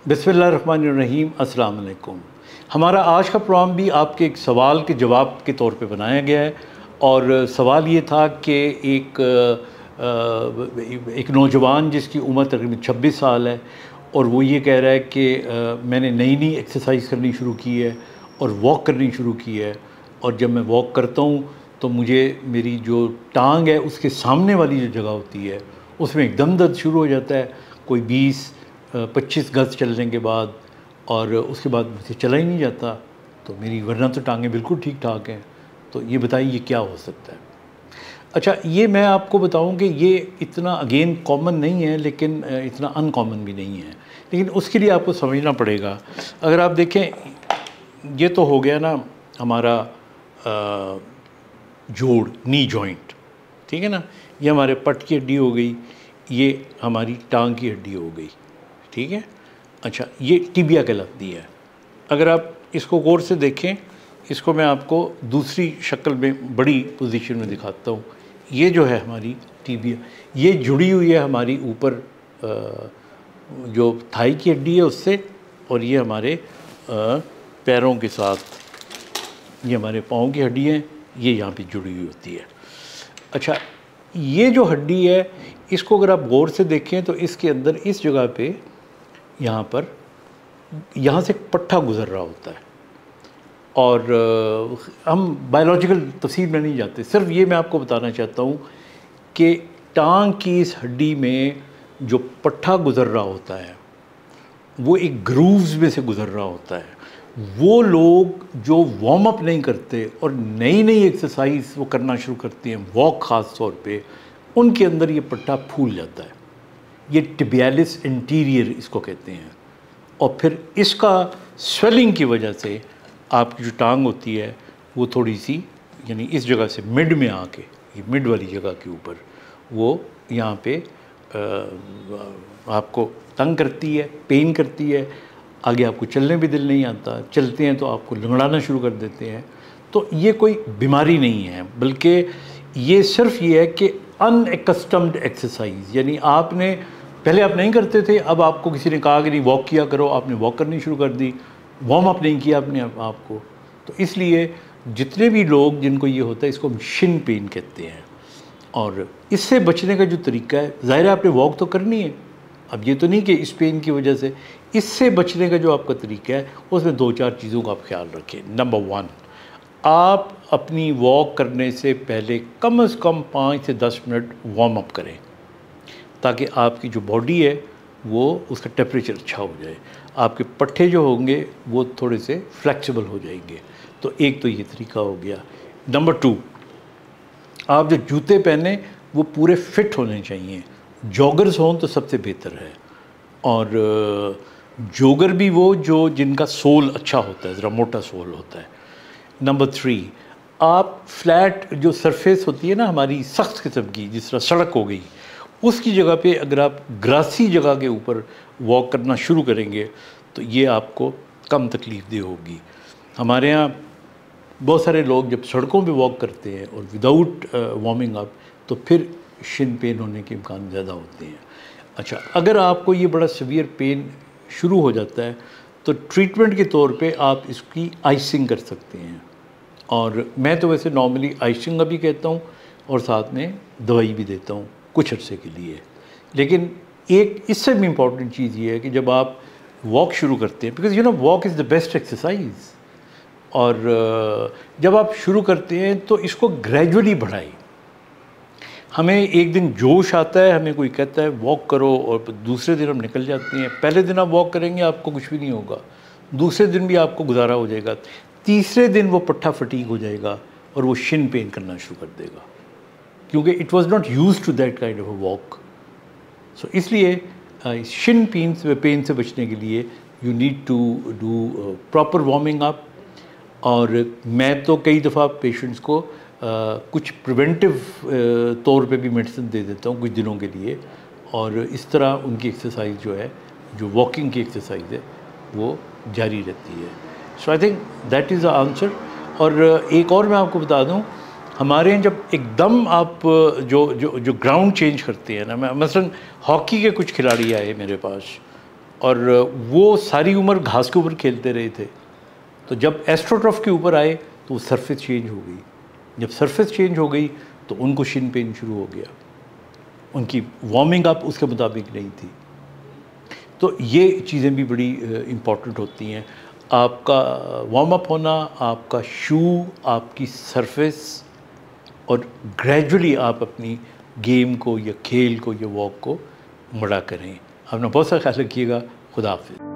बिस्मिल्लाहिर्रहमानिर्रहीम, अस्सलाम वालेकुम। हमारा आज का प्रोग्राम भी आपके एक सवाल के जवाब के तौर पे बनाया गया है। और सवाल ये था कि एक नौजवान जिसकी उम्र तकरीबन 26 साल है और वो ये कह रहा है कि मैंने नई नई एक्सरसाइज करनी शुरू की है और वॉक करनी शुरू की है, और जब मैं वॉक करता हूँ तो मुझे मेरी जो टांग है उसके सामने वाली जो जगह होती है उसमें एकदम दर्द शुरू हो जाता है, कोई 20-25 गज चलने के बाद, और उसके बाद मुझे चला ही नहीं जाता। तो मेरी वरना तो टांगें बिल्कुल ठीक ठाक हैं। तो ये बताइए ये क्या हो सकता है। अच्छा, ये मैं आपको बताऊं कि ये इतना अगेन कॉमन नहीं है, लेकिन इतना अनकॉमन भी नहीं है, लेकिन उसके लिए आपको समझना पड़ेगा। अगर आप देखें, ये तो हो गया ना हमारा जोड़, नी जॉइंट, ठीक है ना, ये हमारे पट की हड्डी हो गई, ये हमारी टांग की हड्डी हो गई, ठीक है। अच्छा, ये टिबिया कहलाती है। अगर आप इसको गौर से देखें, इसको मैं आपको दूसरी शक्ल में बड़ी पोजीशन में दिखाता हूँ। ये जो है हमारी टिबिया, ये जुड़ी हुई है हमारी ऊपर जो थाई की हड्डी है उससे, और ये हमारे पैरों के साथ, ये हमारे पाँव की हड्डी है, ये यहाँ पे जुड़ी हुई होती है। अच्छा, ये जो हड्डी है इसको अगर आप गौर से देखें तो इसके अंदर इस जगह पे यहाँ पर, यहाँ से एक पट्टा गुज़र रहा होता है। और हम बायोलॉजिकल तफसील में नहीं जाते, सिर्फ ये मैं आपको बताना चाहता हूँ कि टांग की इस हड्डी में जो पट्टा गुज़र रहा होता है वो एक ग्रूव्स में से गुज़र रहा होता है। वो लोग जो वार्म अप नहीं करते और नई नई एक्सरसाइज वो करना शुरू करते हैं, वॉक ख़ास तौर पे, उनके अंदर ये पट्टा फूल जाता है। ये टिबियालिस इंटीरियर इसको कहते हैं। और फिर इसका स्वेलिंग की वजह से आपकी जो टांग होती है वो थोड़ी सी, यानी इस जगह से मिड में आके, ये मिड वाली जगह के ऊपर वो यहाँ पे आपको तंग करती है, पेन करती है। आगे आपको चलने भी दिल नहीं आता, चलते हैं तो आपको लंगड़ाना शुरू कर देते हैं। तो ये कोई बीमारी नहीं है, बल्कि ये सिर्फ ये है कि अनएकस्टम्ड एक्सरसाइज, यानी आपने पहले आप नहीं करते थे, अब आपको किसी ने कहा कि नहीं वॉक किया करो, आपने वॉक करनी शुरू कर दी, वार्म अप नहीं किया आपने आपको। तो इसलिए जितने भी लोग जिनको ये होता है, इसको हम शिन पेन कहते हैं। और इससे बचने का जो तरीका है, ज़ाहिर है आपने वॉक तो करनी है, अब ये तो नहीं कि इस पेन की वजह से। इससे बचने का जो आपका तरीका है उसमें 2-4 चीज़ों का आप ख्याल रखें। नंबर 1, आप अपनी वॉक करने से पहले कम से कम 5 से 10 मिनट वार्म अप करें, ताकि आपकी जो बॉडी है वो, उसका टेम्परेचर अच्छा हो जाए, आपके पट्टे जो होंगे वो थोड़े से फ्लेक्सिबल हो जाएंगे। तो एक तो ये तरीका हो गया। नंबर 2, आप जो जूते पहने वो पूरे फिट होने चाहिए। जॉगर्स हों तो सबसे बेहतर है, और जॉगर भी वो जो जिनका सोल अच्छा होता है, ज़रा मोटा सोल होता है। नंबर 3, आप फ्लैट जो सरफेस होती है ना हमारी, सख्त किस्म की, जिस तरह सड़क हो गई, उसकी जगह पे अगर आप ग्रासी जगह के ऊपर वॉक करना शुरू करेंगे तो ये आपको कम तकलीफ़ दे होगी। हमारे यहाँ बहुत सारे लोग जब सड़कों पे वॉक करते हैं और विदाउट वार्मिंग अप, तो फिर शिन पेन होने के इम्कान ज़्यादा होते हैं। अच्छा, अगर आपको ये बड़ा सीवियर पेन शुरू हो जाता है तो ट्रीटमेंट के तौर पे आप इसकी आइसिंग कर सकते हैं। और मैं तो वैसे नॉर्मली आइसिंग भी कहता हूँ और साथ में दवाई भी देता हूँ कुछ अर्से के लिए। लेकिन एक इससे भी इम्पॉर्टेंट चीज़ ये है कि जब आप वॉक शुरू करते हैं, because walk is the best exercise, और जब आप शुरू करते हैं तो इसको ग्रेजुअली बढ़ाएं। हमें एक दिन जोश आता है, हमें कोई कहता है वॉक करो, और दूसरे दिन हम निकल जाते हैं। पहले दिन आप वॉक करेंगे आपको कुछ भी नहीं होगा, दूसरे दिन भी आपको गुजारा हो जाएगा, तीसरे दिन वो पट्टा फटीक हो जाएगा और वो शिन पेन करना शुरू कर देगा, क्योंकि it was not used to that kind of a walk. So इसलिए शिन पेन से बचने के लिए you need to do proper warming up. और मैं तो कई दफ़ा पेशेंट्स को कुछ प्रिवेंटिव तौर पे भी मेडिसिन दे देता हूँ कुछ दिनों के लिए, और इस तरह उनकी एक्सरसाइज जो है, जो वॉकिंग की एक्सरसाइज है, वो जारी रहती है। So I think that is the answer. और एक और मैं आपको बता दूँ, हमारे यहाँ जब एकदम आप जो ग्राउंड चेंज करते हैं ना, मैं मसलन हॉकी के कुछ खिलाड़ी आए मेरे पास, और वो सारी उम्र घास के ऊपर खेलते रहे थे। तो जब एस्ट्रोटर्फ के ऊपर आए तो वो सरफेस चेंज हो गई। जब सरफेस चेंज हो गई तो उनको शिन पेन शुरू हो गया, उनकी वार्मिंग अप उसके मुताबिक नहीं थी। तो ये चीज़ें भी बड़ी इम्पॉर्टेंट होती हैं। आपका वार्म अप होना, आपका शू, आपकी सरफेस, और ग्रेजुअली आप अपनी गेम को या खेल को या वॉक को बड़ा करें। अपना बहुत सा ख्याल रखिएगा। खुदा हाफिज़।